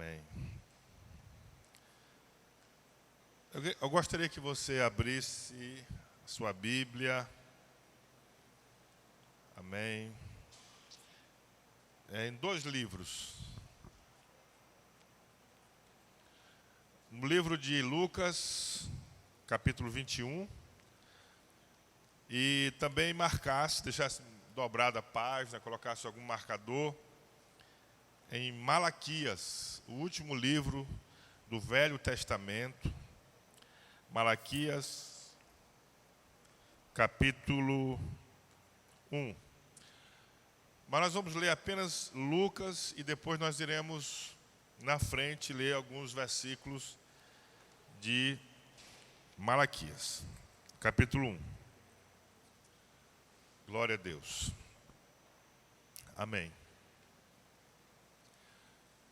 Amém. Eu gostaria que você abrisse a sua Bíblia. Amém. Em dois livros. No livro de Lucas, capítulo 21. E também marcasse, deixasse dobrada a página, colocasse algum marcador em Malaquias, o último livro do Velho Testamento. Malaquias, capítulo 1. Mas nós vamos ler apenas Lucas e depois nós iremos na frente ler alguns versículos de Malaquias, capítulo 1. Glória a Deus. Amém.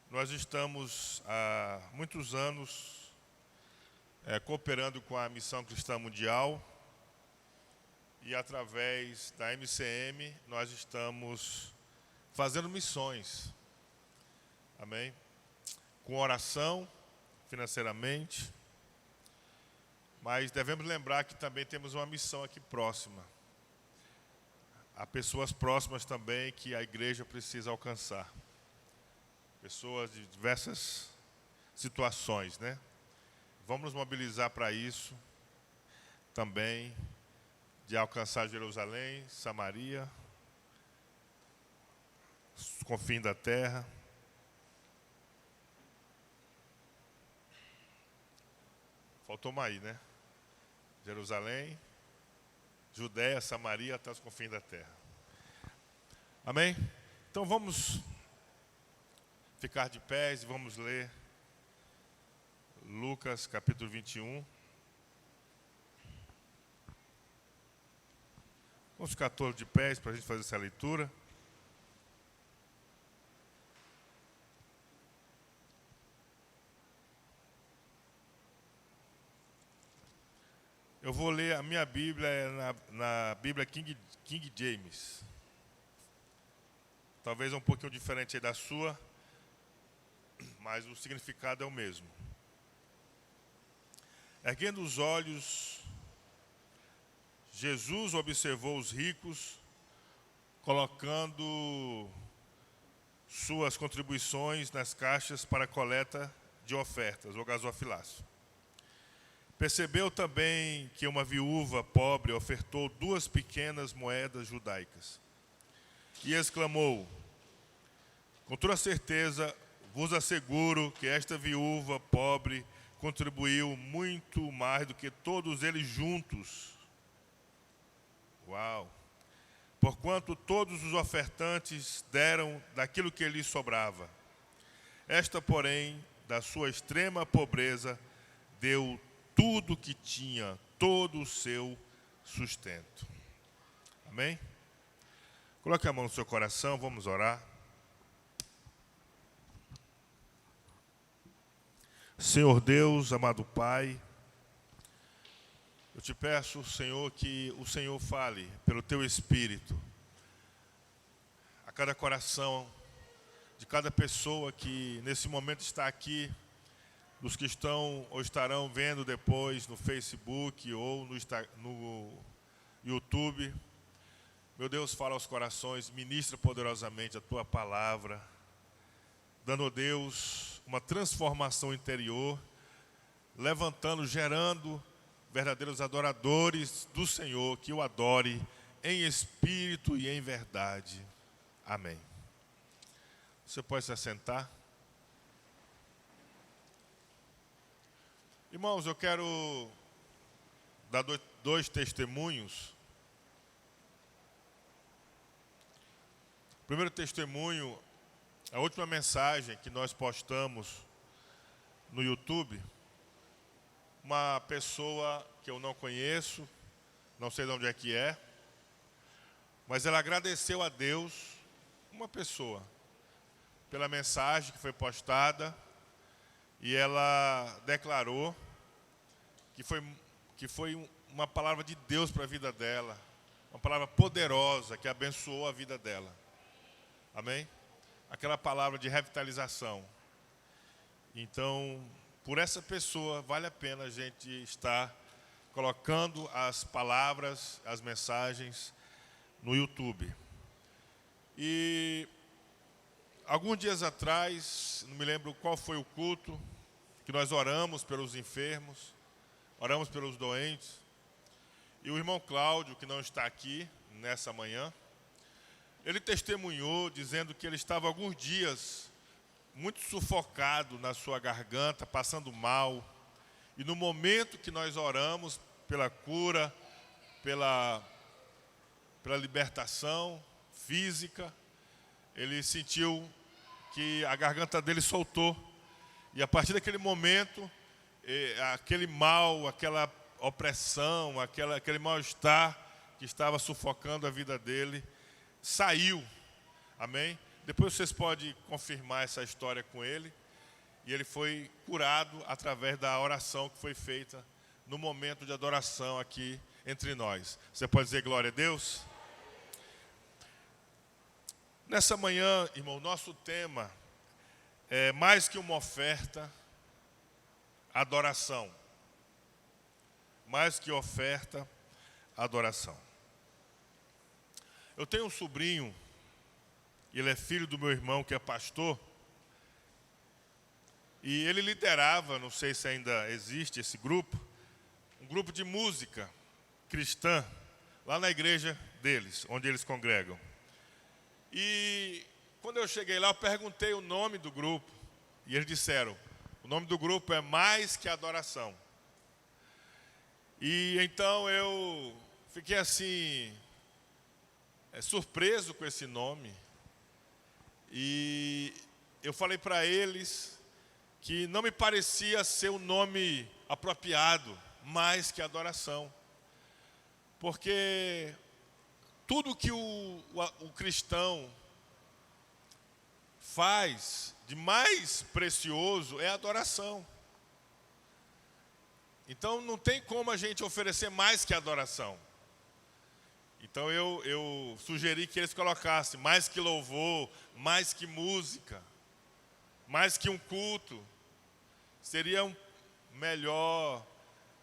Nós estamos há muitos anos cooperando com a Missão Cristã Mundial e através da MCM nós estamos fazendo missões. Amém? Com oração, financeiramente, mas devemos lembrar que também temos uma missão aqui próxima. Há pessoas próximas também que a igreja precisa alcançar. Pessoas de diversas situações, né? Vamos nos mobilizar para isso também, de alcançar Jerusalém, Samaria, os confins da terra. Faltou uma aí, né? Jerusalém, Judéia, Samaria, até os confins da terra. Amém? Então vamos ficar de pés e vamos ler Lucas capítulo 21. Vamos ficar todos de pés para a gente fazer essa leitura. Eu vou ler, a minha Bíblia é na Bíblia King James. Talvez um pouquinho diferente aí da sua, mas o significado é o mesmo. Erguendo os olhos, Jesus observou os ricos, colocando suas contribuições nas caixas para a coleta de ofertas, ou gasofilácio. Percebeu também que uma viúva pobre ofertou 2 pequenas moedas judaicas. E exclamou: com toda certeza, vos asseguro que esta viúva pobre contribuiu muito mais do que todos eles juntos. Uau! Porquanto todos os ofertantes deram daquilo que lhes sobrava. Esta, porém, da sua extrema pobreza, deu tudo o que tinha, todo o seu sustento. Amém? Coloque a mão no seu coração, vamos orar. Senhor Deus, amado Pai, eu te peço, Senhor, que o Senhor fale pelo Teu Espírito a cada coração de cada pessoa que nesse momento está aqui, dos que estão ou estarão vendo depois no Facebook ou no YouTube. Meu Deus, fala aos corações, ministra poderosamente a Tua palavra, dando a Deus uma transformação interior, levantando, gerando verdadeiros adoradores do Senhor, que o adore em espírito e em verdade. Amém. Você pode se assentar. Irmãos, eu quero dar dois testemunhos. O primeiro testemunho, a última mensagem que nós postamos no YouTube, uma pessoa que eu não conheço, não sei de onde é que é, mas ela agradeceu a Deus, uma pessoa, pela mensagem que foi postada, e ela declarou que foi uma palavra de Deus para a vida dela, uma palavra poderosa que abençoou a vida dela. Amém? Aquela palavra de revitalização. Então, por essa pessoa, vale a pena a gente estar colocando as palavras, as mensagens no YouTube. E alguns dias atrás, não me lembro qual foi o culto, que nós oramos pelos enfermos, oramos pelos doentes. E o irmão Cláudio, que não está aqui nessa manhã, ele testemunhou dizendo que ele estava alguns dias muito sufocado na sua garganta, passando mal. E no momento que nós oramos pela cura, pela libertação física, ele sentiu que a garganta dele soltou. E a partir daquele momento, aquele mal, aquela opressão, aquele mal-estar que estava sufocando a vida dele, saiu. Amém? Depois vocês podem confirmar essa história com ele. E ele foi curado através da oração que foi feita no momento de adoração aqui entre nós. Você pode dizer glória a Deus? Nessa manhã, irmão, nosso tema é mais que uma oferta, adoração. Mais que oferta, adoração. Eu tenho um sobrinho, ele é filho do meu irmão que é pastor, e ele liderava, não sei se ainda existe esse grupo, um grupo de música cristã, lá na igreja deles, onde eles congregam. E quando eu cheguei lá, eu perguntei o nome do grupo, e eles disseram, o nome do grupo é Mais que Adoração. E então eu fiquei assim, surpreso com esse nome, e eu falei para eles que não me parecia ser um nome apropriado, mais que adoração. Porque tudo que o cristão faz de mais precioso é adoração. Então não tem como a gente oferecer mais que adoração. Então eu sugeri que eles colocassem mais que louvor, mais que música, mais que um culto. Seria melhor,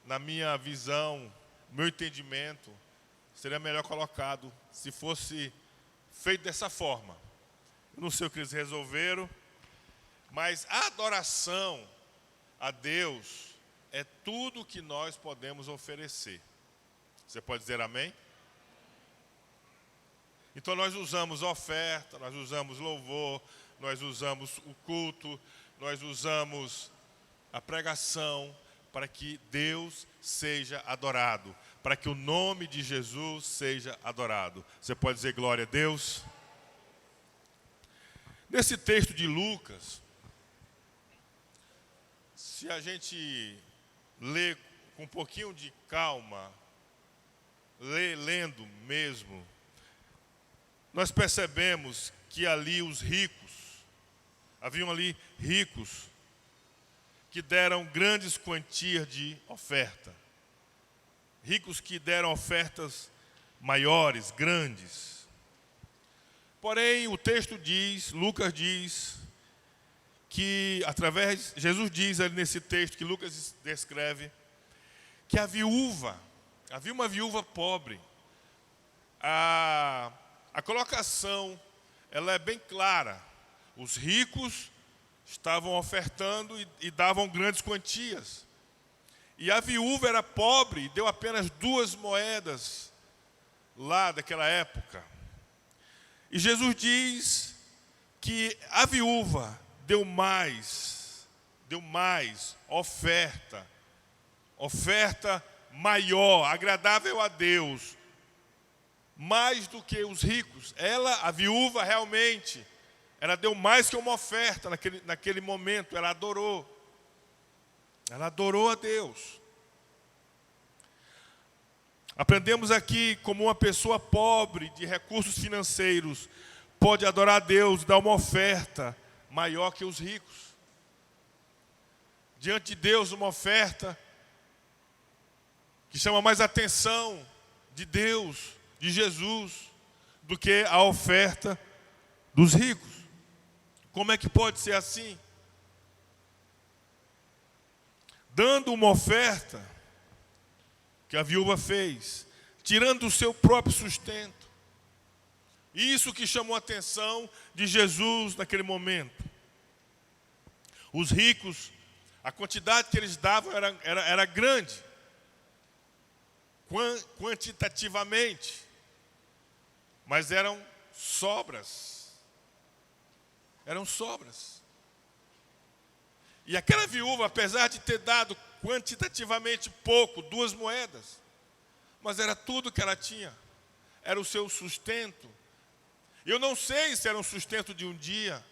na minha visão, meu entendimento, seria melhor colocado se fosse feito dessa forma. Eu não sei o que eles resolveram, mas a adoração a Deus é tudo que nós podemos oferecer. Você pode dizer amém? Então nós usamos oferta, nós usamos louvor, nós usamos o culto, nós usamos a pregação para que Deus seja adorado, para que o nome de Jesus seja adorado. Você pode dizer glória a Deus? Nesse texto de Lucas, se a gente lê com um pouquinho de calma, lendo mesmo, nós percebemos que ali os ricos, haviam ali ricos que deram grandes quantias de oferta. Ricos que deram ofertas maiores, grandes. Porém, o texto diz, Lucas diz, que Jesus diz ali nesse texto que Lucas descreve, que havia uma viúva pobre. A colocação, ela é bem clara. Os ricos estavam ofertando e davam grandes quantias. E a viúva era pobre e deu apenas 2 moedas lá daquela época. E Jesus diz que a viúva deu mais oferta maior, agradável a Deus, mais do que os ricos. A viúva realmente, ela deu mais que uma oferta naquele momento, ela adorou a Deus. Aprendemos aqui como uma pessoa pobre de recursos financeiros pode adorar a Deus e dar uma oferta maior que os ricos. Diante de Deus, uma oferta que chama mais atenção de Deus, de Jesus, do que a oferta dos ricos. Como é que pode ser assim? dando uma oferta que a viúva fez, tirando o seu próprio sustento. Isso que chamou a atenção de Jesus naquele momento. Os ricos, a quantidade que eles davam era grande, quantitativamente, mas eram sobras. Eram sobras. E aquela viúva, apesar de ter dado quantitativamente pouco, 2 moedas, mas era tudo que ela tinha, era o seu sustento. Eu não sei se era um sustento de um dia,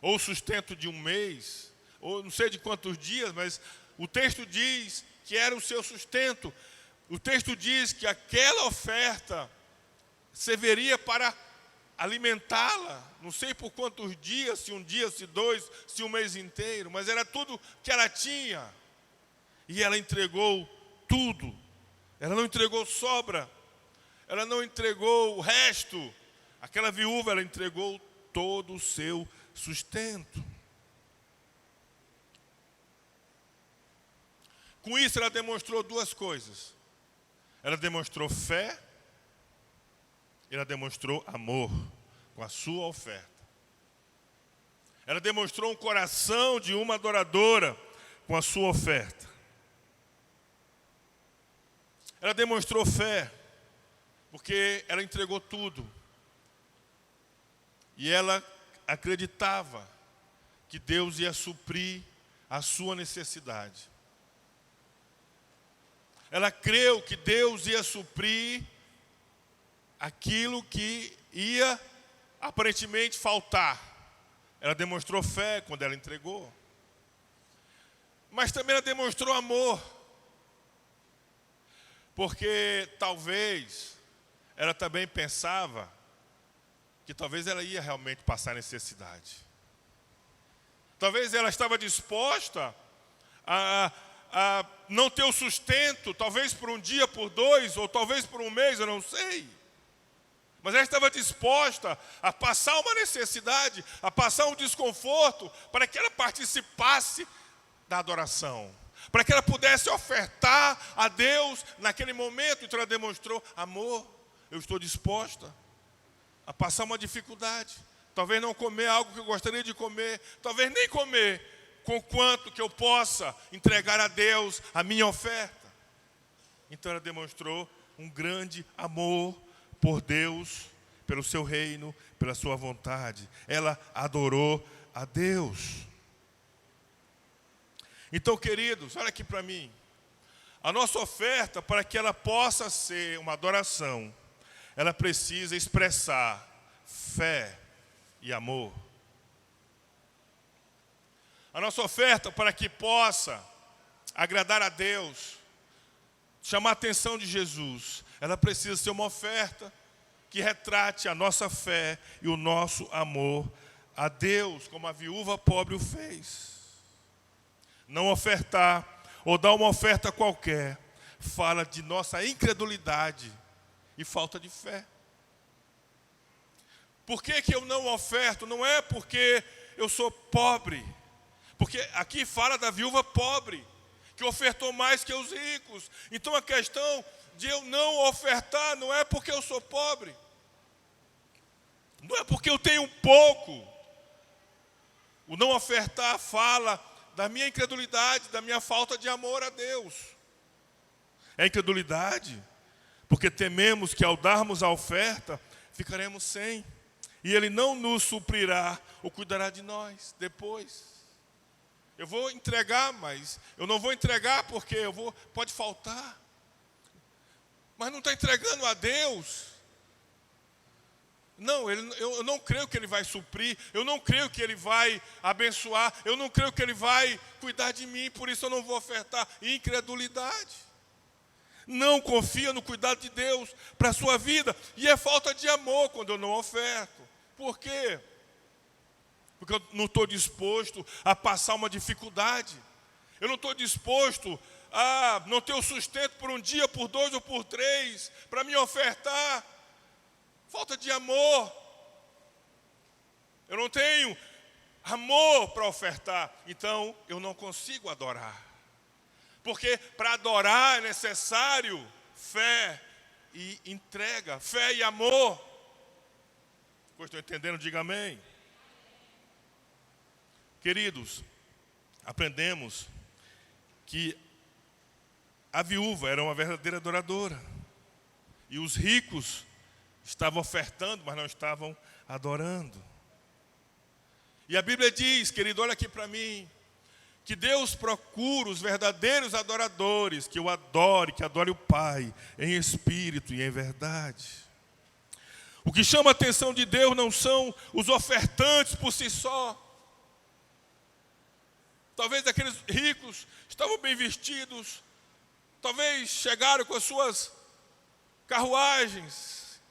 ou sustento de um mês, ou não sei de quantos dias, mas o texto diz que era o seu sustento. O texto diz que aquela oferta serviria para alimentá-la, não sei por quantos dias, se um dia, se 2, se um mês inteiro, mas era tudo que ela tinha. E ela entregou tudo. Ela não entregou sobra, ela não entregou o resto. Aquela viúva, ela entregou todo o seu sustento. Com isso, ela demonstrou 2 coisas. Ela demonstrou fé, e ela demonstrou amor com a sua oferta. Ela demonstrou um coração de uma adoradora com a sua oferta. Ela demonstrou fé, porque ela entregou tudo. E ela acreditava que Deus ia suprir a sua necessidade. Ela creu que Deus ia suprir aquilo que ia aparentemente faltar. Ela demonstrou fé quando ela entregou. Mas também ela demonstrou amor. Porque talvez ela também pensava que talvez ela ia realmente passar necessidade. Talvez ela estava disposta a não ter o sustento, talvez por um dia, por 2, ou talvez por um mês, eu não sei. Mas ela estava disposta a passar uma necessidade, a passar um desconforto, para que ela participasse da adoração, para que ela pudesse ofertar a Deus naquele momento. Então ela demonstrou amor. Eu estou disposta a passar uma dificuldade, talvez não comer algo que eu gostaria de comer, talvez nem comer, com quanto que eu possa entregar a Deus a minha oferta. Então ela demonstrou um grande amor por Deus, pelo seu reino, pela sua vontade. Ela adorou a Deus. Então, queridos, olha aqui para mim. A nossa oferta, para que ela possa ser uma adoração, ela precisa expressar fé e amor. A nossa oferta, para que possa agradar a Deus, chamar a atenção de Jesus, ela precisa ser uma oferta que retrate a nossa fé e o nosso amor a Deus, como a viúva pobre o fez. Não ofertar ou dar uma oferta qualquer fala de nossa incredulidade e falta de fé. Por que eu não oferto? Não é porque eu sou pobre. Porque aqui fala da viúva pobre, que ofertou mais que os ricos. Então a questão de eu não ofertar não é porque eu sou pobre. Não é porque eu tenho pouco. O não ofertar fala da minha incredulidade, da minha falta de amor a Deus. É incredulidade, porque tememos que ao darmos a oferta, ficaremos sem. E Ele não nos suprirá ou cuidará de nós depois. Eu vou entregar, mas eu não vou entregar porque pode faltar. Mas não está entregando a Deus. Não, eu não creio que Ele vai suprir, eu não creio que Ele vai abençoar, eu não creio que Ele vai cuidar de mim, por isso eu não vou ofertar. Incredulidade. Não confia no cuidado de Deus para a sua vida. E é falta de amor quando eu não oferto. Por quê? Porque eu não estou disposto a passar uma dificuldade. Eu não estou disposto a não ter o sustento por um dia, por 2 ou por 3, para me ofertar. Falta de amor. Eu não tenho amor para ofertar. Então, eu não consigo adorar. Porque para adorar é necessário fé e entrega, fé e amor. Estou entendendo? Diga amém. Queridos, aprendemos que a viúva era uma verdadeira adoradora. E os ricos estavam ofertando, mas não estavam adorando. E a Bíblia diz, querido, olha aqui para mim, que Deus procura os verdadeiros adoradores, que o adore, que adore o Pai, em espírito e em verdade. O que chama a atenção de Deus não são os ofertantes por si só. Talvez aqueles ricos estavam bem vestidos, talvez chegaram com as suas carruagens,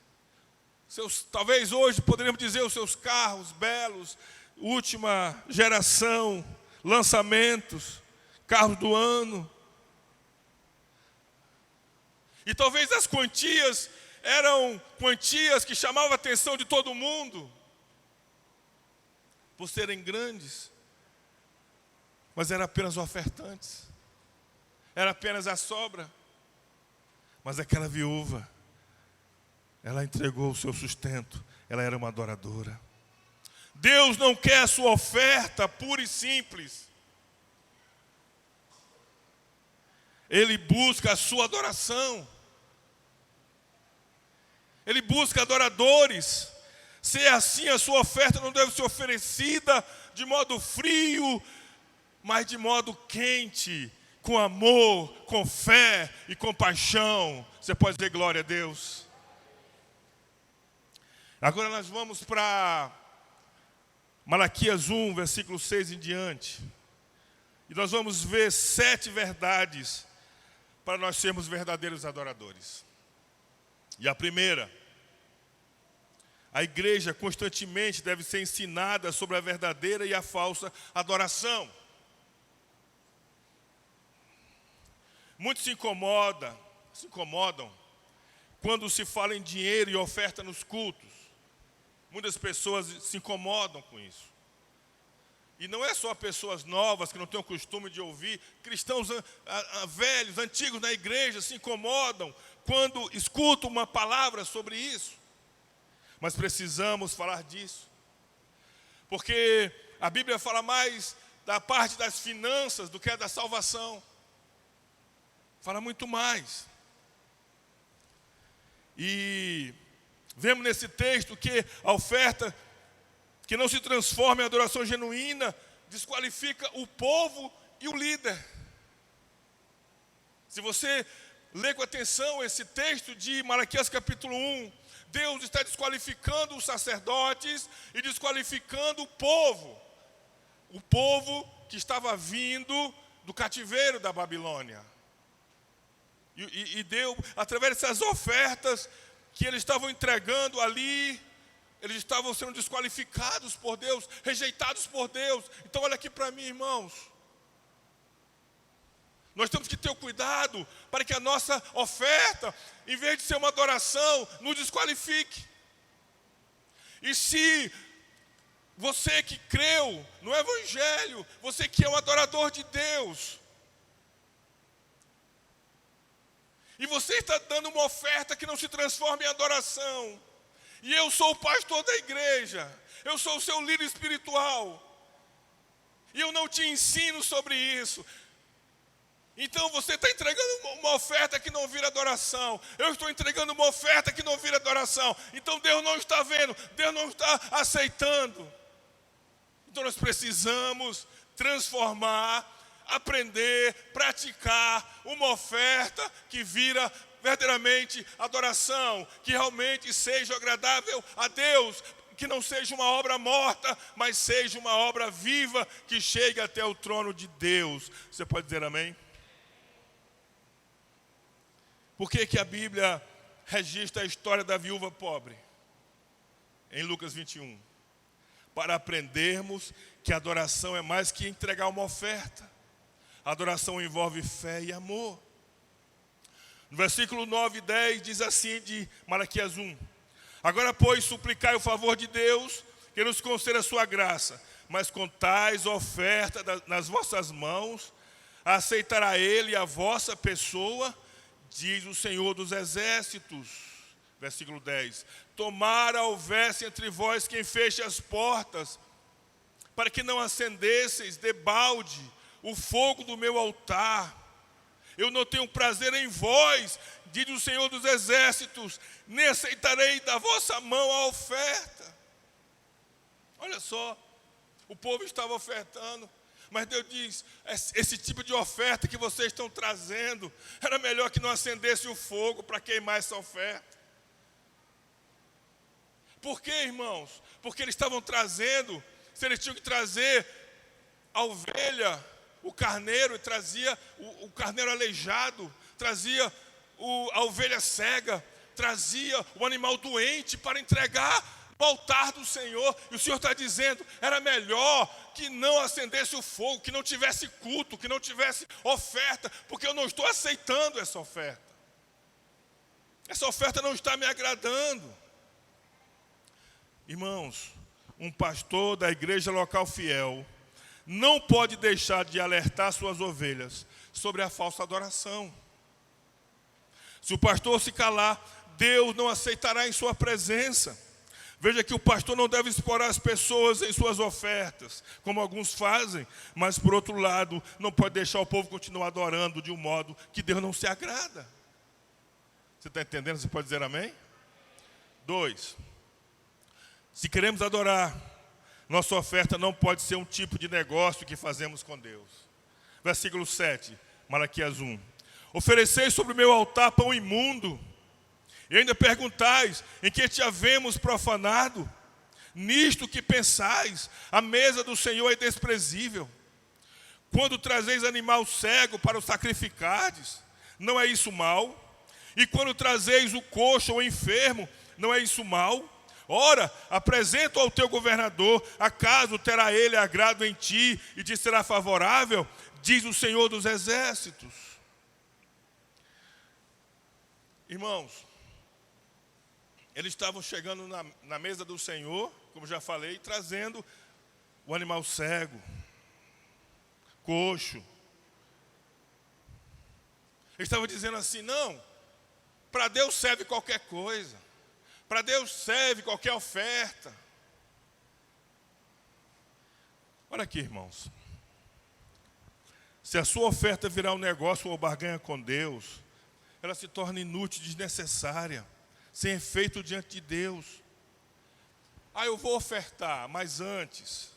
talvez hoje poderíamos dizer os seus carros belos, última geração, lançamentos, carros do ano. E talvez as quantias eram quantias que chamavam a atenção de todo mundo, por serem grandes, mas eram apenas ofertantes, era apenas a sobra. Mas aquela viúva, ela entregou o seu sustento, ela era uma adoradora. Deus não quer a sua oferta pura e simples. Ele busca a sua adoração. Ele busca adoradores. Se é assim, a sua oferta não deve ser oferecida de modo frio, mas de modo quente, com amor, com fé e com paixão. Você pode dizer glória a Deus. Agora nós vamos para Malaquias 1, versículo 6 em diante. E nós vamos ver 7 verdades para nós sermos verdadeiros adoradores. E a primeira: a igreja constantemente deve ser ensinada sobre a verdadeira e a falsa adoração. Muitos se incomodam quando se fala em dinheiro e oferta nos cultos. Muitas pessoas se incomodam com isso. E não é só pessoas novas que não têm o costume de ouvir. Cristãos velhos, antigos na igreja se incomodam quando escutam uma palavra sobre isso. Mas precisamos falar disso. Porque a Bíblia fala mais da parte das finanças do que da salvação. Fala muito mais. E vemos nesse texto que a oferta que não se transforma em adoração genuína desqualifica o povo e o líder. Se você ler com atenção esse texto de Malaquias capítulo 1, Deus está desqualificando os sacerdotes e desqualificando o povo que estava vindo do cativeiro da Babilônia. E Deus, através dessas ofertas que eles estavam entregando ali, eles estavam sendo desqualificados por Deus, rejeitados por Deus. Então olha aqui para mim, irmãos. Nós temos que ter o cuidado para que a nossa oferta, em vez de ser uma adoração, nos desqualifique. E se você que creu no Evangelho, você que é um adorador de Deus, e você está dando uma oferta que não se transforma em adoração, e eu sou o pastor da igreja, eu sou o seu líder espiritual, e eu não te ensino sobre isso, então você está entregando uma oferta que não vira adoração, eu estou entregando uma oferta que não vira adoração, então Deus não está vendo, Deus não está aceitando. Então nós precisamos transformar, aprender, praticar uma oferta que vira verdadeiramente adoração, que realmente seja agradável a Deus, que não seja uma obra morta, mas seja uma obra viva que chegue até o trono de Deus. Você pode dizer amém? Por que a Bíblia registra a história da viúva pobre? Em Lucas 21. Para aprendermos que a adoração é mais que entregar uma oferta. A adoração envolve fé e amor. No versículo 9 e 10 diz assim de Malaquias 1. Agora, pois, suplicai o favor de Deus, que nos conceda a sua graça, mas com tais ofertas nas vossas mãos, aceitará ele a vossa pessoa, diz o Senhor dos Exércitos. Versículo 10. Tomara houvesse entre vós quem feche as portas, para que não acendesseis debalde o fogo do meu altar. Eu não tenho prazer em vós, diz o Senhor dos Exércitos, nem aceitarei da vossa mão a oferta. Olha só, o povo estava ofertando, mas Deus diz, esse tipo de oferta que vocês estão trazendo, era melhor que não acendesse o fogo para queimar essa oferta. Por quê, irmãos? Porque eles estavam trazendo, se eles tinham que trazer a ovelha, o carneiro, e trazia o carneiro aleijado, trazia a ovelha cega, trazia o animal doente para entregar no altar do Senhor. E o Senhor está dizendo, era melhor que não acendesse o fogo, que não tivesse culto, que não tivesse oferta, porque eu não estou aceitando essa oferta. Essa oferta não está me agradando. Irmãos, um pastor da igreja local fiel não pode deixar de alertar suas ovelhas sobre a falsa adoração. Se o pastor se calar, Deus não aceitará em sua presença. Veja que o pastor não deve explorar as pessoas em suas ofertas, como alguns fazem, mas por outro lado, não pode deixar o povo continuar adorando de um modo que Deus não se agrada. Você está entendendo? Você pode dizer amém? 2. Se queremos adorar, nossa oferta não pode ser um tipo de negócio que fazemos com Deus. Versículo 7, Malaquias 1. Ofereceis sobre o meu altar pão imundo, e ainda perguntais, em que te havemos profanado? Nisto que pensais, a mesa do Senhor é desprezível. Quando trazeis animal cego para o sacrificardes, não é isso mal? E quando trazeis o coxo ou enfermo, não é isso mal? Ora, apresenta ao teu governador, acaso terá ele agrado em ti e te será favorável? Diz o Senhor dos Exércitos. Irmãos, eles estavam chegando na mesa do Senhor, como já falei, trazendo o animal cego, coxo. Eles estavam dizendo assim, não, para Deus serve qualquer coisa. Para Deus serve qualquer oferta. Olha aqui, irmãos. Se a sua oferta virar um negócio ou barganha com Deus, ela se torna inútil, desnecessária, sem efeito diante de Deus. Eu vou ofertar, mas antes,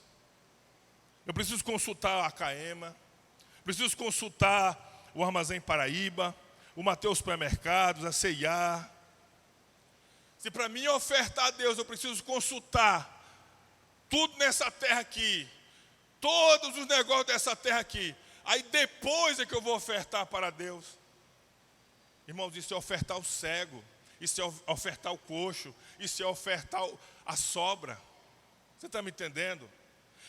eu preciso consultar a Caema, preciso consultar o Armazém Paraíba, o Mateus Supermercados, a C&A. Se para mim ofertar a Deus, eu preciso consultar tudo nessa terra aqui, todos os negócios dessa terra aqui, aí depois é que eu vou ofertar para Deus. Irmãos, isso é ofertar o cego, isso é ofertar o coxo, isso é ofertar a sobra. Você está me entendendo?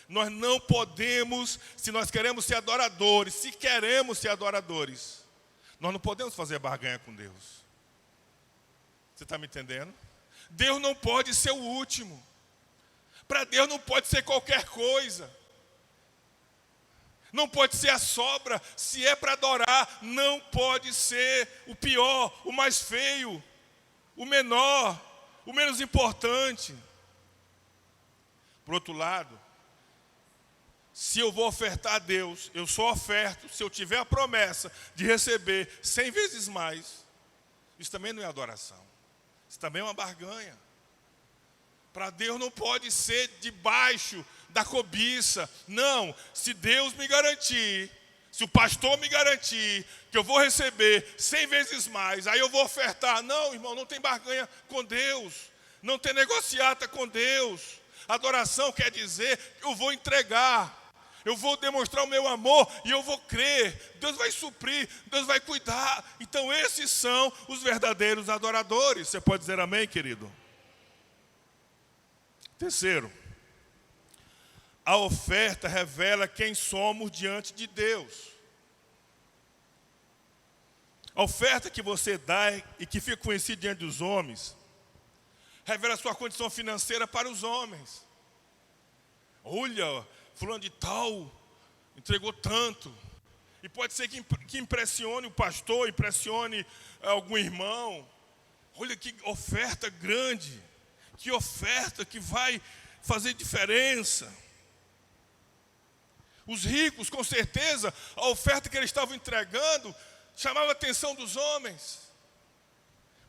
Nós não podemos, se nós queremos ser adoradores, nós não podemos fazer barganha com Deus. Você está me entendendo? Deus não pode ser o último. Para Deus não pode ser qualquer coisa. Não pode ser a sobra. Se é para adorar, não pode ser o pior, o mais feio, o menor, o menos importante. Por outro lado, se eu vou ofertar a Deus, eu só oferto se eu tiver a promessa de receber 100 vezes mais. Isso também não é adoração. Isso também é uma barganha. Para Deus não pode ser debaixo da cobiça. Não, se Deus me garantir, se o pastor me garantir que eu vou receber 100 vezes mais, aí eu vou ofertar. Não, irmão, não tem barganha com Deus. Não tem negociata com Deus. Adoração quer dizer que eu vou entregar. Eu vou demonstrar o meu amor e eu vou crer. Deus vai suprir, Deus vai cuidar. Então esses são os verdadeiros adoradores. Você pode dizer amém, querido? Terceiro, a oferta revela quem somos diante de Deus. A oferta que você dá e que fica conhecida diante dos homens, revela a sua condição financeira para os homens. Olha, fulano de tal entregou tanto. E pode ser que impressione o pastor, impressione algum irmão. Olha que oferta grande, que oferta que vai fazer diferença. Os ricos, com certeza, a oferta que eles estavam entregando chamava a atenção dos homens.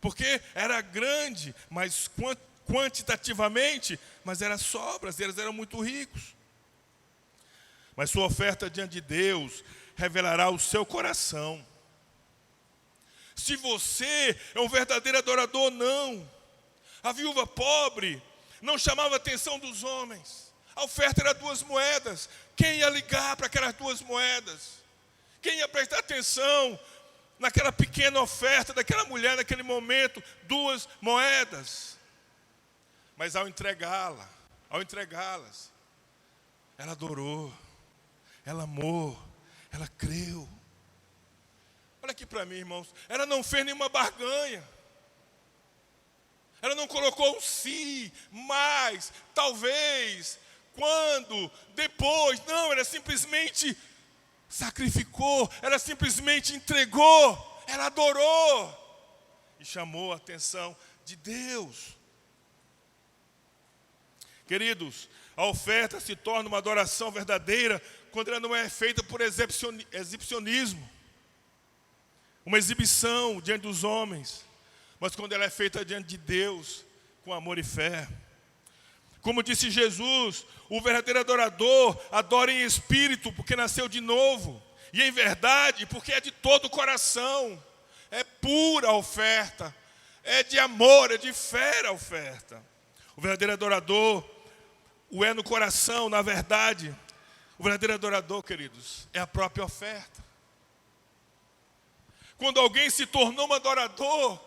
Porque era grande, mas quantitativamente, mas era sobras, eles eram muito ricos. Mas sua oferta diante de Deus revelará o seu coração. Se você é um verdadeiro adorador ou não. A viúva pobre não chamava a atenção dos homens. A oferta era 2 moedas. Quem ia ligar para aquelas 2 moedas? Quem ia prestar atenção naquela pequena oferta daquela mulher naquele momento? 2 moedas. Mas ao entregá-las, ela adorou, ela amou, ela creu. Olha aqui para mim, irmãos. Ela não fez nenhuma barganha. Ela não colocou um sim, mas, talvez, quando, depois. Não, ela simplesmente sacrificou. Ela simplesmente entregou. Ela adorou. E chamou a atenção de Deus. Queridos, a oferta se torna uma adoração verdadeira quando ela não é feita por exibicionismo. Uma exibição diante dos homens, mas quando ela é feita diante de Deus, com amor e fé. Como disse Jesus, o verdadeiro adorador adora em espírito, porque nasceu de novo, e em verdade, porque é de todo o coração. É pura a oferta, é de amor, é de fé a oferta. O verdadeiro adorador o é no coração, na verdade. O verdadeiro adorador, queridos, é a própria oferta. Quando alguém se tornou um adorador,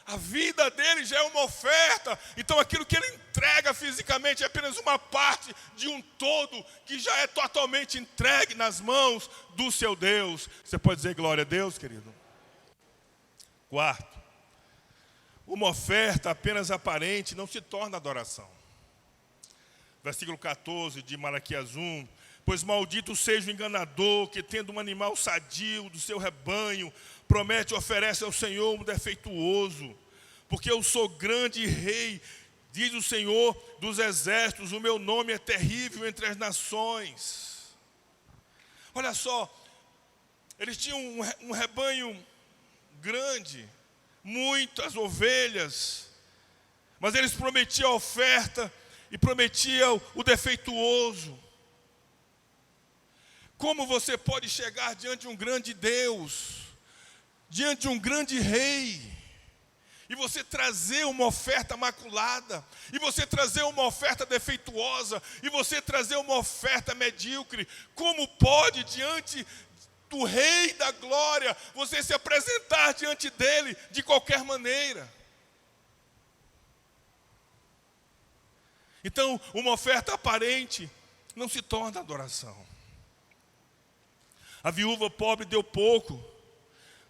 a vida dele já é uma oferta. Então aquilo que ele entrega fisicamente é apenas uma parte de um todo que já é totalmente entregue nas mãos do seu Deus. Você pode dizer glória a Deus, querido? Quarto, uma oferta apenas aparente não se torna adoração. Versículo 14 de Malaquias 1. Pois maldito seja o enganador que, tendo um animal sadio do seu rebanho, promete e oferece ao Senhor um defeituoso. Porque eu sou grande rei, diz o Senhor dos exércitos, o meu nome é terrível entre as nações. Olha só, eles tinham um rebanho grande, muitas ovelhas, mas eles prometiam a oferta e prometiam o defeituoso. Como você pode chegar diante de um grande Deus, diante de um grande rei, e você trazer uma oferta maculada, e você trazer uma oferta defeituosa, e você trazer uma oferta medíocre? Como pode, diante do Rei da Glória, você se apresentar diante dele de qualquer maneira? Então, uma oferta aparente não se torna adoração. A viúva pobre deu pouco,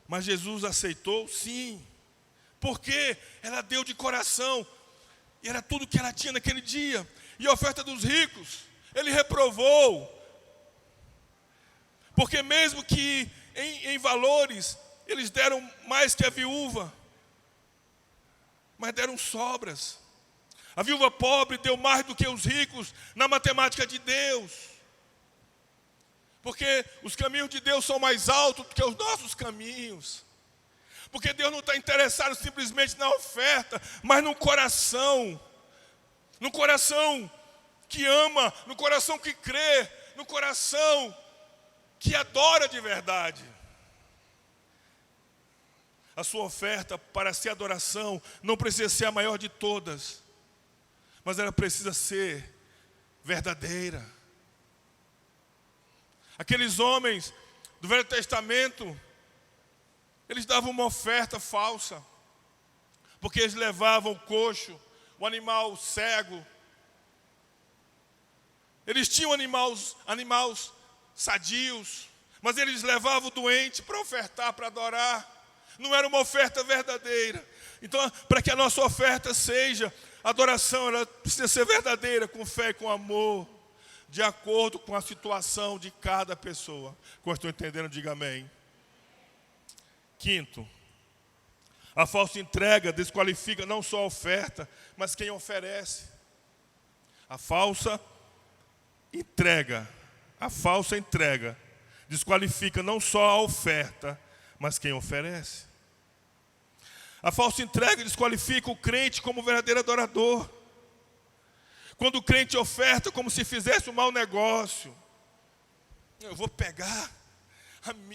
mas Jesus aceitou, sim. Porque ela deu de coração, e era tudo que ela tinha naquele dia. E a oferta dos ricos, ele reprovou. Porque mesmo que em valores, eles deram mais que a viúva, mas deram sobras. A viúva pobre deu mais do que os ricos na matemática de Deus. Porque os caminhos de Deus são mais altos do que os nossos caminhos. Porque Deus não está interessado simplesmente na oferta, mas no coração. No coração que ama, no coração que crê, no coração que adora de verdade. A sua oferta para ser adoração não precisa ser a maior de todas, mas ela precisa ser verdadeira. Aqueles homens do Velho Testamento, eles davam uma oferta falsa, porque eles levavam o coxo, o animal cego. Eles tinham animais sadios, mas eles levavam o doente para ofertar, para adorar. Não era uma oferta verdadeira. Então, para que a nossa oferta seja adoração, ela precisa ser verdadeira, com fé e com amor. de acordo com a situação de cada pessoa. Como estou entendendo, diga amém. Quinto, a falsa entrega desqualifica não só a oferta, mas quem oferece. A falsa entrega desqualifica não só a oferta, mas quem oferece. A falsa entrega desqualifica o crente como verdadeiro adorador. Quando o crente oferta como se fizesse um mau negócio. Eu vou pegar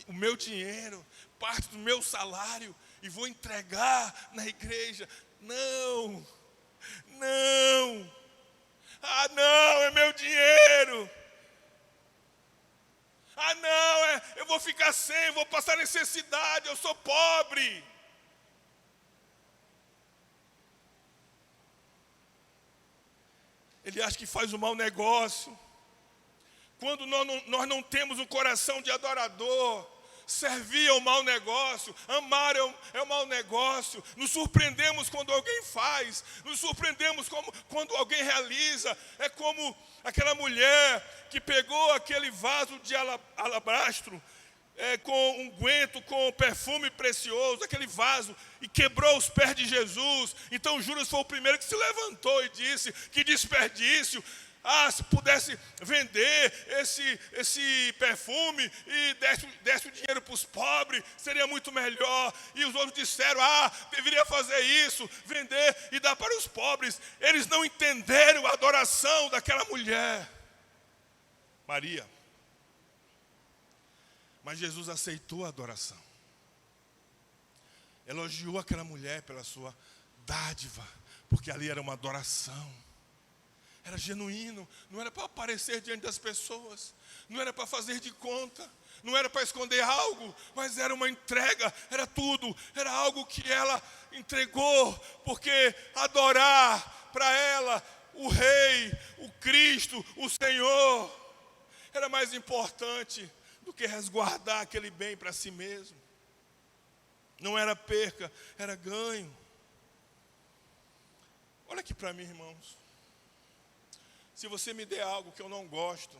o meu dinheiro, parte do meu salário, e vou entregar na igreja. Não. Ah, não, é meu dinheiro. Ah, não, eu vou ficar sem, vou passar necessidade, eu sou pobre. Ele acha que faz um mau negócio. Quando nós não temos um coração de adorador, servir é um mau negócio, amar é um mau negócio. Nos surpreendemos quando alguém faz, nos surpreendemos quando alguém realiza. É como aquela mulher que pegou aquele vaso de alabastro, com unguento, com perfume precioso, aquele vaso, e quebrou os pés de Jesus. Então Judas foi o primeiro que se levantou e disse: que desperdício! Se pudesse vender esse perfume e desse o dinheiro para os pobres, seria muito melhor. E os outros disseram: deveria fazer isso, vender e dar para os pobres. Eles não entenderam a adoração daquela mulher, Maria. Mas Jesus aceitou a adoração. Elogiou aquela mulher pela sua dádiva, porque ali era uma adoração. Era genuíno, não era para aparecer diante das pessoas, não era para fazer de conta, não era para esconder algo, mas era uma entrega, era tudo, era algo que ela entregou, porque adorar para ela o Rei, o Cristo, o Senhor, era mais importante do que resguardar aquele bem para si mesmo. Não era perca, era ganho. Olha aqui para mim, irmãos. Se você me der algo que eu não gosto,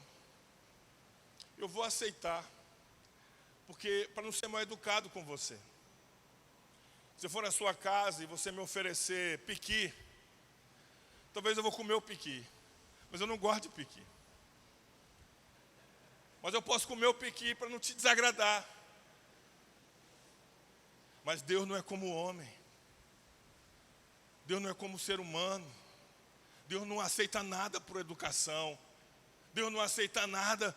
eu vou aceitar, porque para não ser mal educado com você. Se eu for na sua casa e você me oferecer piqui, talvez eu vou comer o piqui, mas eu não gosto de piqui. Mas eu posso comer o piqui para não te desagradar. Mas Deus não é como o homem. Deus não é como o ser humano. Deus não aceita nada por educação. Deus não aceita nada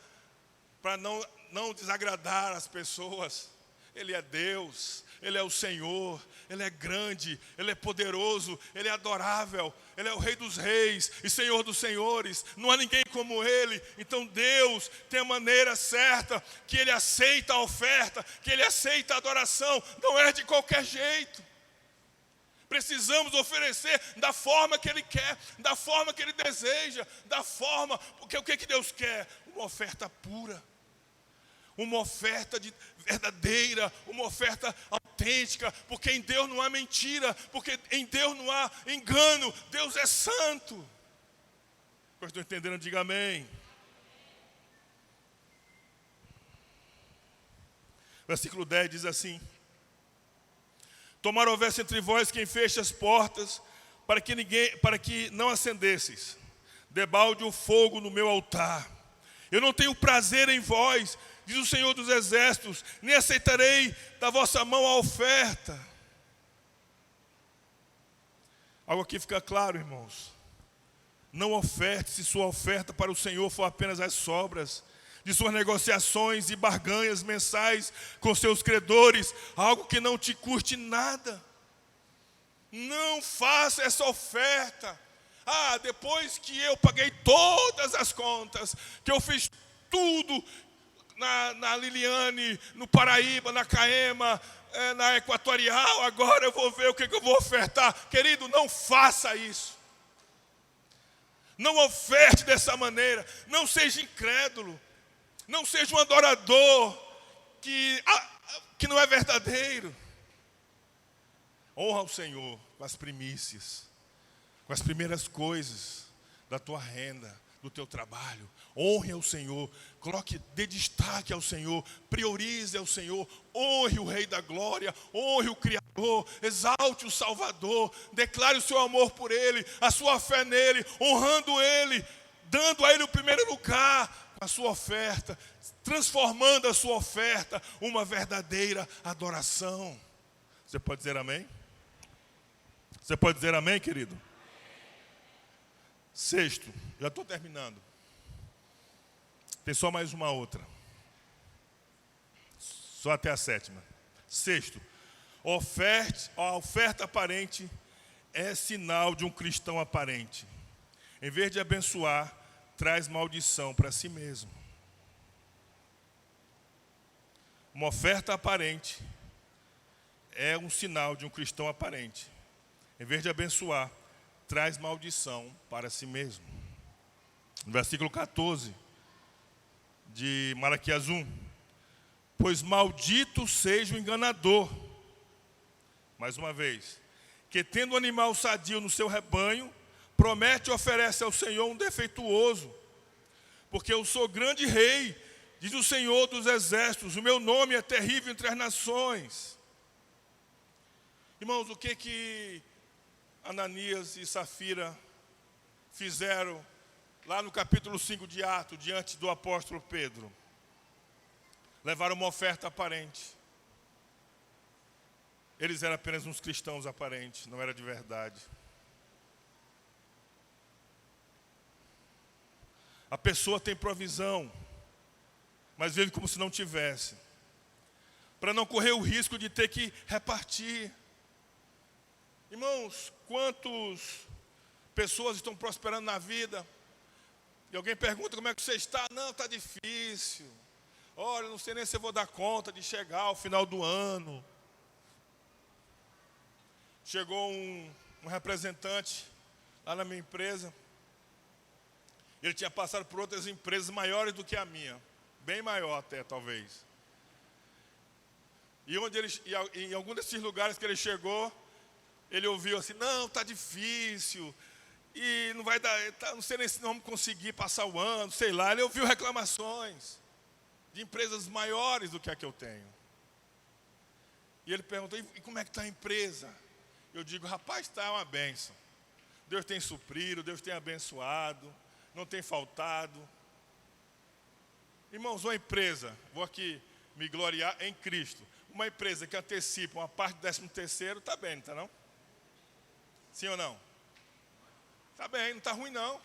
para não desagradar as pessoas. Ele é Deus, Ele é o Senhor, Ele é grande, Ele é poderoso, Ele é adorável, Ele é o Rei dos reis e Senhor dos senhores. Não há ninguém como Ele. Então Deus tem a maneira certa, que Ele aceita a oferta, que Ele aceita a adoração. Não é de qualquer jeito. Precisamos oferecer da forma que Ele quer, da forma que Ele deseja, da forma, porque o que Deus quer? Uma oferta pura, uma oferta verdadeira, uma oferta autêntica, porque em Deus não há mentira, porque em Deus não há engano. Deus é santo. Eu estou entendendo, diga amém. Versículo 10 diz assim: tomara houvesse entre vós quem feche as portas, para que não acendesseis debalde o fogo no meu altar. Eu não tenho prazer em vós, diz o Senhor dos Exércitos, nem aceitarei da vossa mão a oferta. Algo aqui fica claro, irmãos. Não oferte se sua oferta para o Senhor for apenas as sobras de suas negociações e barganhas mensais com seus credores, algo que não te custe nada. Não faça essa oferta. Depois que eu paguei todas as contas, que eu fiz tudo na Liliane, no Paraíba, na Caema, na Equatorial, agora eu vou ver o que eu vou ofertar. Querido, não faça isso. Não oferte dessa maneira. Não seja incrédulo. Não seja um adorador que não é verdadeiro. Honra o Senhor com as primícias, com as primeiras coisas da tua renda, do teu trabalho. Honre ao Senhor, dê destaque ao Senhor, priorize ao Senhor, honre o Rei da Glória, honre o Criador, exalte o Salvador, declare o seu amor por Ele, a sua fé nele, honrando Ele, dando a Ele o primeiro lugar com a sua oferta, transformando a sua oferta uma verdadeira adoração. Você pode dizer amém? Você pode dizer amém, querido? Sexto, já estou terminando. Tem só mais uma outra. Só até a sétima. Sexto, a oferta aparente é sinal de um cristão aparente. Em vez de abençoar, traz maldição para si mesmo. Uma oferta aparente é um sinal de um cristão aparente. Em vez de abençoar, traz maldição para si mesmo. No versículo 14 de Malaquias 1. Pois maldito seja o enganador, mais uma vez, que tendo um animal sadio no seu rebanho, promete e oferece ao Senhor um defeituoso. Porque eu sou grande rei, diz o Senhor dos exércitos, o meu nome é terrível entre as nações. Irmãos, o que Ananias e Safira fizeram lá no capítulo 5 de Atos, diante do apóstolo Pedro? Levaram uma oferta aparente. Eles eram apenas uns cristãos aparentes, não era de verdade. A pessoa tem provisão, mas vive como se não tivesse, para não correr o risco de ter que repartir. Irmãos, quantas pessoas estão prosperando na vida, e alguém pergunta como é que você está? Não, está difícil. Olha, não sei nem se eu vou dar conta de chegar ao final do ano. Chegou um representante lá na minha empresa. Ele tinha passado por outras empresas maiores do que a minha, bem maior até, talvez. E em algum desses lugares que ele chegou, ele ouviu assim, não, está difícil, e não vai dar, não sei nem se não vamos conseguir passar o ano, sei lá. Ele ouviu reclamações de empresas maiores do que a que eu tenho. E ele perguntou, e como é que está a empresa? Eu digo, rapaz, está uma bênção. Deus tem suprido, Deus tem abençoado, não tem faltado. Irmãos, uma empresa, vou aqui me gloriar em Cristo, uma empresa que antecipa uma parte do 13º, está bem, não está não? Sim ou não? Está bem, não está ruim não.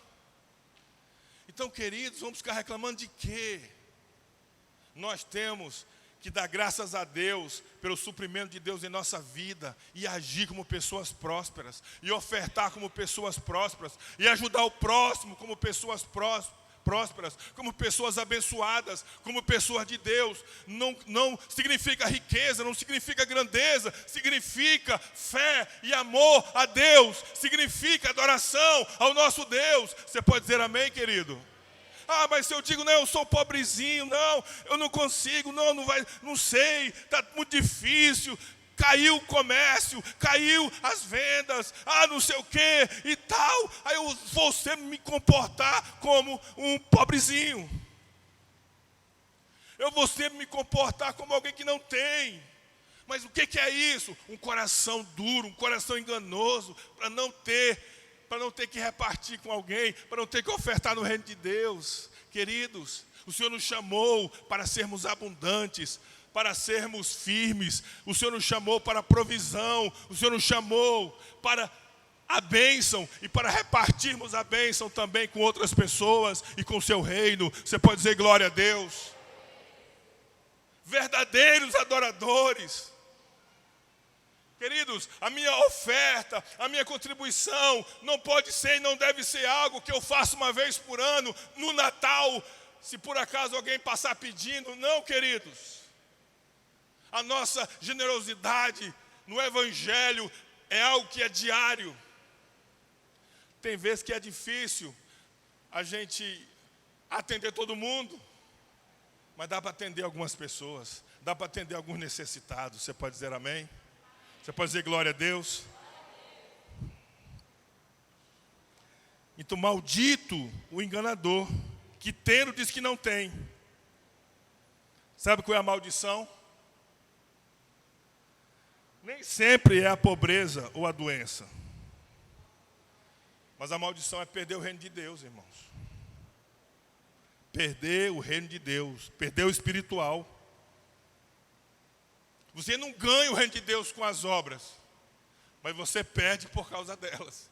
Então, queridos, vamos ficar reclamando de quê? Nós temos que dar graças a Deus pelo suprimento de Deus em nossa vida e agir como pessoas prósperas, e ofertar como pessoas prósperas, e ajudar o próximo como pessoas prósperas, como pessoas abençoadas, como pessoas de Deus. Não significa riqueza, não significa grandeza, significa fé e amor a Deus, significa adoração ao nosso Deus. Você pode dizer amém, querido? Ah, mas se eu digo, não, eu sou pobrezinho, não, eu não consigo, não vai, não sei, está muito difícil, caiu o comércio, caiu as vendas, não sei o que e tal, aí eu vou sempre me comportar como um pobrezinho. Eu vou sempre me comportar como alguém que não tem. Mas o que é isso? Um coração duro, um coração enganoso, para não ter que repartir com alguém, para não ter que ofertar no reino de Deus. Queridos, o Senhor nos chamou para sermos abundantes, para sermos firmes. O Senhor nos chamou para a provisão, o Senhor nos chamou para a bênção e para repartirmos a bênção também com outras pessoas e com o seu reino. Você pode dizer glória a Deus? Verdadeiros adoradores. Queridos, a minha oferta, a minha contribuição não pode ser e não deve ser algo que eu faço uma vez por ano, no Natal, se por acaso alguém passar pedindo. Não, queridos. A nossa generosidade no Evangelho é algo que é diário. Tem vezes que é difícil a gente atender todo mundo, mas dá para atender algumas pessoas, dá para atender alguns necessitados. Você pode dizer amém? Você pode dizer glória a Deus? Então, maldito o enganador, que tendo diz que não tem. Sabe qual é a maldição? Nem sempre é a pobreza ou a doença. Mas a maldição é perder o reino de Deus, irmãos. Perder o reino de Deus, perder o espiritual. Você não ganha o reino de Deus com as obras, mas você perde por causa delas.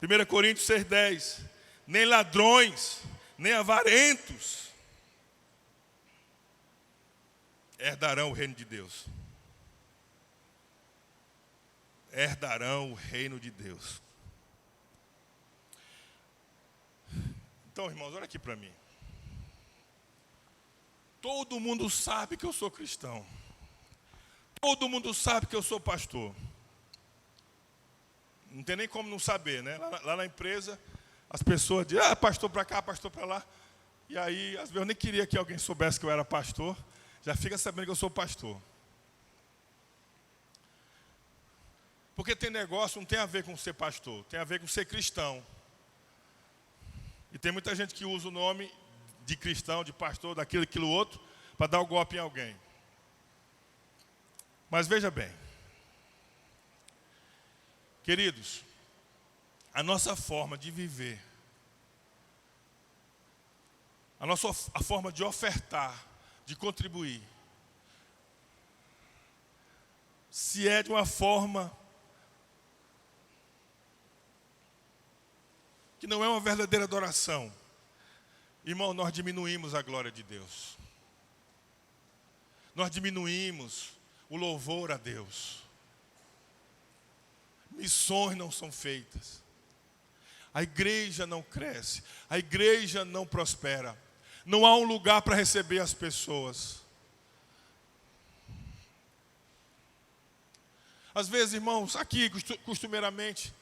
1 Coríntios 6,10. Nem ladrões, nem avarentos herdarão o reino de Deus. Herdarão o reino de Deus. Então, irmãos, olha aqui para mim. Todo mundo sabe que eu sou cristão. Todo mundo sabe que eu sou pastor. Não tem nem como não saber, né? Lá na empresa, as pessoas dizem, pastor para cá, pastor para lá. E aí, às vezes eu nem queria que alguém soubesse que eu era pastor. Já fica sabendo que eu sou pastor. Porque tem negócio, não tem a ver com ser pastor, tem a ver com ser cristão. E tem muita gente que usa o nome de cristão, de pastor, daquilo, aquilo outro, para dar o golpe em alguém. Mas veja bem, queridos, a nossa forma de viver, a forma de ofertar, de contribuir, se é de uma forma que não é uma verdadeira adoração, irmão, nós diminuímos a glória de Deus. Nós diminuímos o louvor a Deus. Missões não são feitas. A igreja não cresce. A igreja não prospera. Não há um lugar para receber as pessoas. Às vezes, irmãos, aqui, costumeiramente,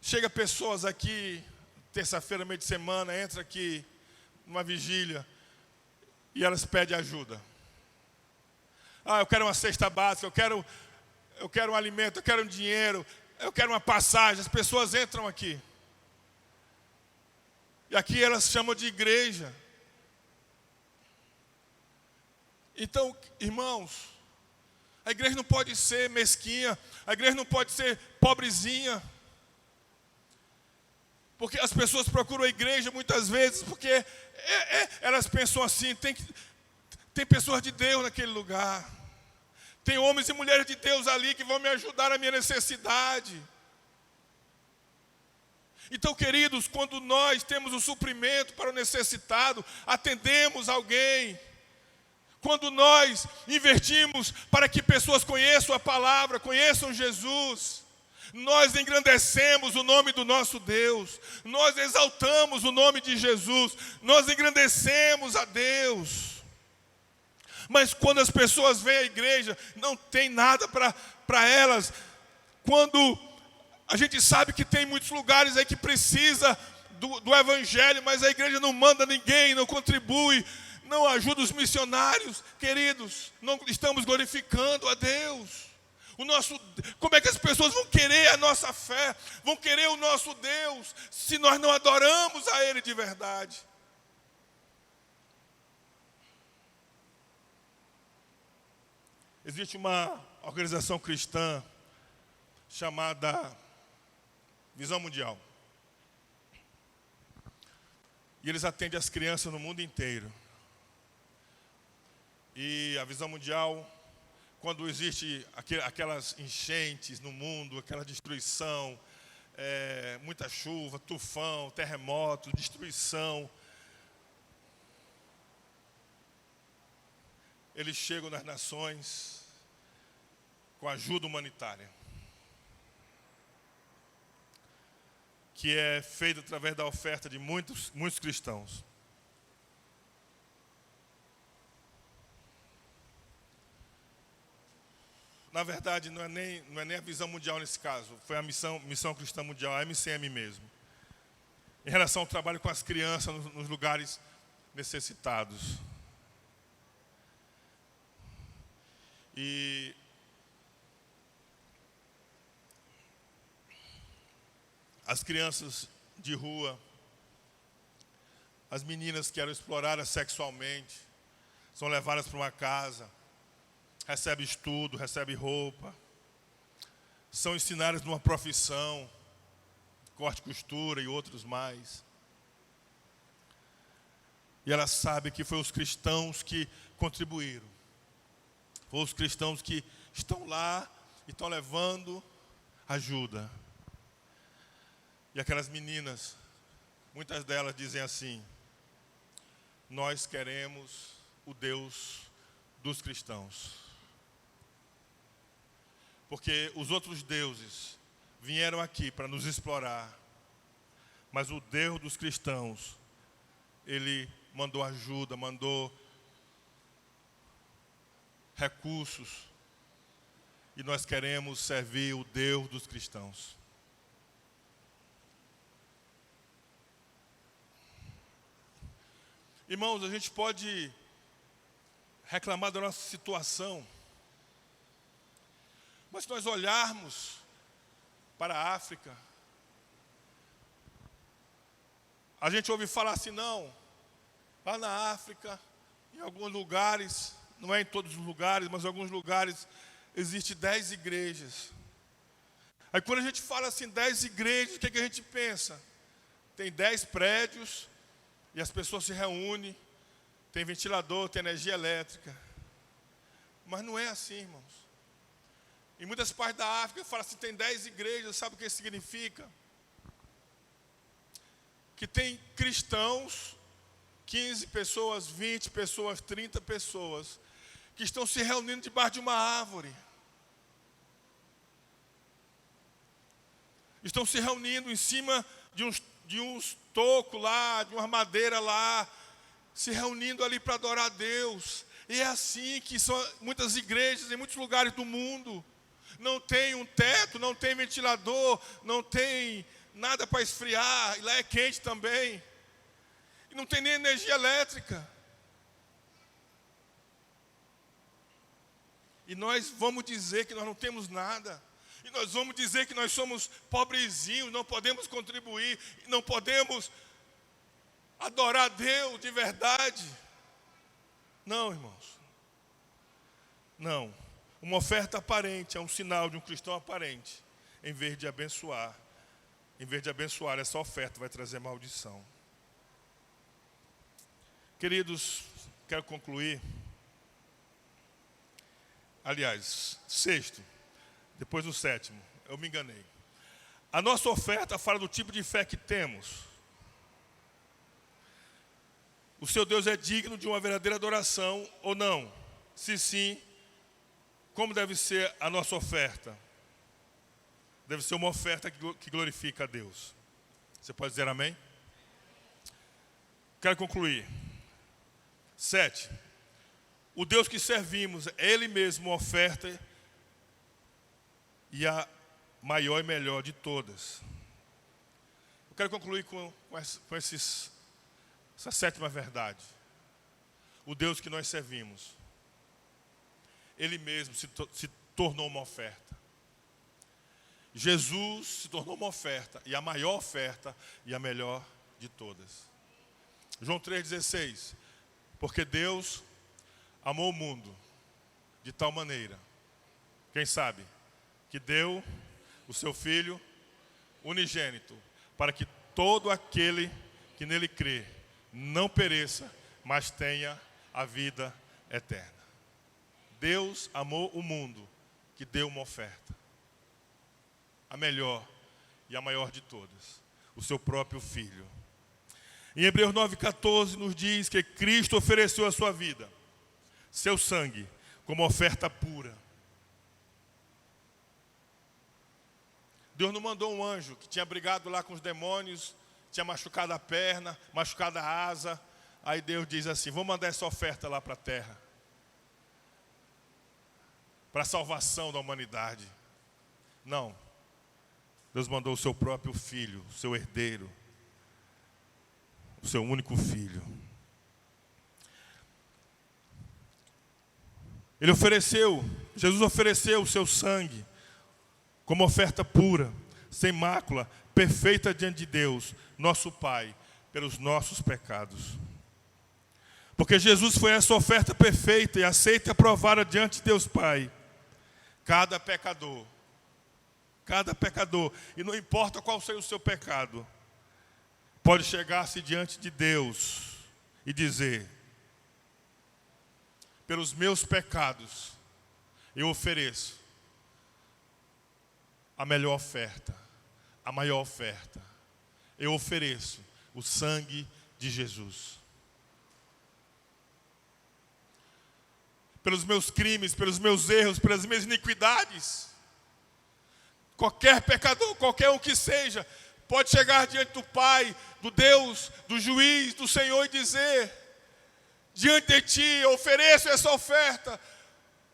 chega pessoas aqui, terça-feira, meio de semana, entra aqui numa vigília e elas pedem ajuda. Eu quero uma cesta básica, eu quero um alimento, eu quero um dinheiro, eu quero uma passagem. As pessoas entram aqui. E aqui elas chamam de igreja. Então, irmãos, a igreja não pode ser mesquinha, a igreja não pode ser pobrezinha. Porque as pessoas procuram a igreja muitas vezes porque elas pensam assim, tem pessoas de Deus naquele lugar. Tem homens e mulheres de Deus ali que vão me ajudar na minha necessidade. Então, queridos, quando nós temos o suprimento para o necessitado, atendemos alguém. Quando nós investimos para que pessoas conheçam a palavra, conheçam Jesus, nós engrandecemos o nome do nosso Deus, nós exaltamos o nome de Jesus, nós engrandecemos a Deus. Mas quando as pessoas vêm à igreja, não tem nada para elas. Quando a gente sabe que tem muitos lugares aí que precisa do evangelho, mas a igreja não manda ninguém, não contribui, não ajuda os missionários, queridos, não estamos glorificando a Deus. Como é que as pessoas vão querer a nossa fé, vão querer o nosso Deus, se nós não adoramos a Ele de verdade? Existe uma organização cristã chamada Visão Mundial. E eles atendem as crianças no mundo inteiro. E a Visão Mundial, quando existe aquelas enchentes no mundo, aquela destruição, muita chuva, tufão, terremoto, destruição, eles chegam nas nações com ajuda humanitária, que é feita através da oferta de muitos cristãos. Na verdade, não é nem a Visão Mundial nesse caso, foi a Missão Cristã Mundial, a MCM mesmo. Em relação ao trabalho com as crianças nos lugares necessitados. E as crianças de rua, as meninas que eram exploradas sexualmente, são levadas para uma casa, recebem estudo, recebem roupa, são ensinadas numa profissão, corte e costura e outros mais. E ela sabe que foi os cristãos que contribuíram. Foram os cristãos que estão lá e estão levando ajuda. E aquelas meninas, muitas delas dizem assim: nós queremos o Deus dos cristãos. Porque os outros deuses vieram aqui para nos explorar, mas o Deus dos cristãos, Ele mandou ajuda, mandou recursos, e nós queremos servir o Deus dos cristãos. Irmãos, a gente pode reclamar da nossa situação, mas se nós olharmos para a África, a gente ouve falar assim: não, lá na África, em alguns lugares, não é em todos os lugares, mas em alguns lugares, existem 10 igrejas. Aí quando a gente fala assim, 10 igrejas, o que a gente pensa? Tem 10 prédios, e as pessoas se reúnem, tem ventilador, tem energia elétrica. Mas não é assim, irmãos. Em muitas partes da África, fala assim, tem 10 igrejas, sabe o que isso significa? Que tem cristãos, 15 pessoas, 20 pessoas, 30 pessoas, que estão se reunindo debaixo de uma árvore. Estão se reunindo em cima de uns tocos lá, de uma madeira lá, se reunindo ali para adorar a Deus. E é assim que são muitas igrejas em muitos lugares do mundo. Não tem um teto, não tem ventilador, não tem nada para esfriar, e lá é quente também. E não tem nem energia elétrica. E nós vamos dizer que nós não temos nada. E nós vamos dizer que nós somos pobrezinhos, não podemos contribuir, não podemos adorar a Deus de verdade. Não, irmãos. Não. Uma oferta aparente é um sinal de um cristão aparente, em vez de abençoar. Em vez de abençoar, essa oferta vai trazer maldição. Queridos, quero concluir. Aliás, sexto, depois do sétimo, eu me enganei. A nossa oferta fala do tipo de fé que temos. O seu Deus é digno de uma verdadeira adoração ou não? Se sim, como deve ser a nossa oferta? Deve ser uma oferta que glorifica a Deus. Você pode dizer amém? Quero concluir. 7. O Deus que servimos é Ele mesmo, uma oferta e a maior e melhor de todas. Eu quero concluir com essa sétima verdade. O Deus que nós servimos, Ele mesmo se tornou uma oferta. Jesus se tornou uma oferta, e a maior oferta e a melhor de todas. João 3,16. Porque Deus amou o mundo de tal maneira, quem sabe, que deu o seu Filho unigênito, para que todo aquele que nele crê não pereça, mas tenha a vida eterna. Deus amou o mundo, que deu uma oferta, a melhor e a maior de todas, o seu próprio Filho. Em Hebreus 9,14 nos diz que Cristo ofereceu a sua vida, seu sangue, como oferta pura. Deus não mandou um anjo que tinha brigado lá com os demônios, tinha machucado a perna, machucado a asa. Aí Deus diz assim, vou mandar essa oferta lá para a terra, para a salvação da humanidade. Não. Deus mandou o seu próprio Filho, o seu herdeiro, o seu único Filho. Jesus ofereceu o seu sangue como oferta pura, sem mácula, perfeita diante de Deus, nosso Pai, pelos nossos pecados. Porque Jesus foi essa oferta perfeita e aceita e aprovada diante de Deus Pai. Cada pecador, e não importa qual seja o seu pecado, pode chegar-se diante de Deus e dizer: pelos meus pecados, eu ofereço a melhor oferta, a maior oferta. Eu ofereço o sangue de Jesus. Pelos meus crimes, pelos meus erros, pelas minhas iniquidades. Qualquer pecador, qualquer um que seja, pode chegar diante do Pai, do Deus, do juiz, do Senhor e dizer: diante de ti eu ofereço essa oferta,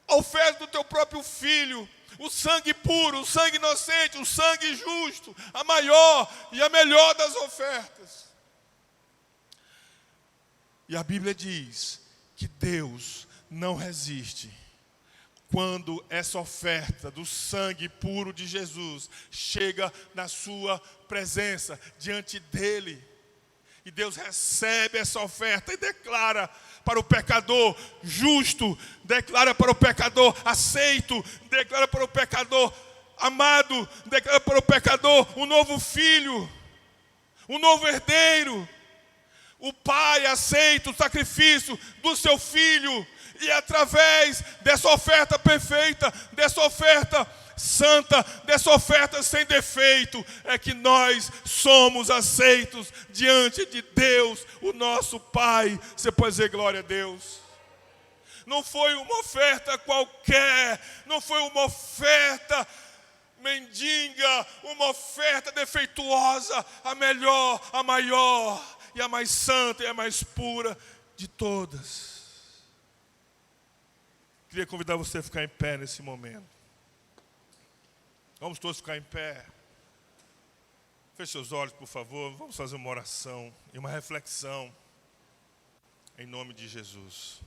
a oferta do teu próprio Filho, o sangue puro, o sangue inocente, o sangue justo, a maior e a melhor das ofertas. E a Bíblia diz que Deus não resiste quando essa oferta do sangue puro de Jesus chega na sua presença, diante dele. E Deus recebe essa oferta e declara para o pecador justo, declara para o pecador aceito, declara para o pecador amado, declara para o pecador um novo filho, um novo herdeiro. O Pai aceita o sacrifício do seu filho, e através dessa oferta perfeita, dessa oferta santa, dessa oferta sem defeito, é que nós somos aceitos diante de Deus, o nosso Pai. Você pode dizer glória a Deus? Não foi uma oferta qualquer, não foi uma oferta mendiga, uma oferta defeituosa, a melhor, a maior e a mais santa e a mais pura de todas. Queria convidar você a ficar em pé nesse momento. Vamos todos ficar em pé. Feche seus olhos, por favor. Vamos fazer uma oração e uma reflexão em nome de Jesus.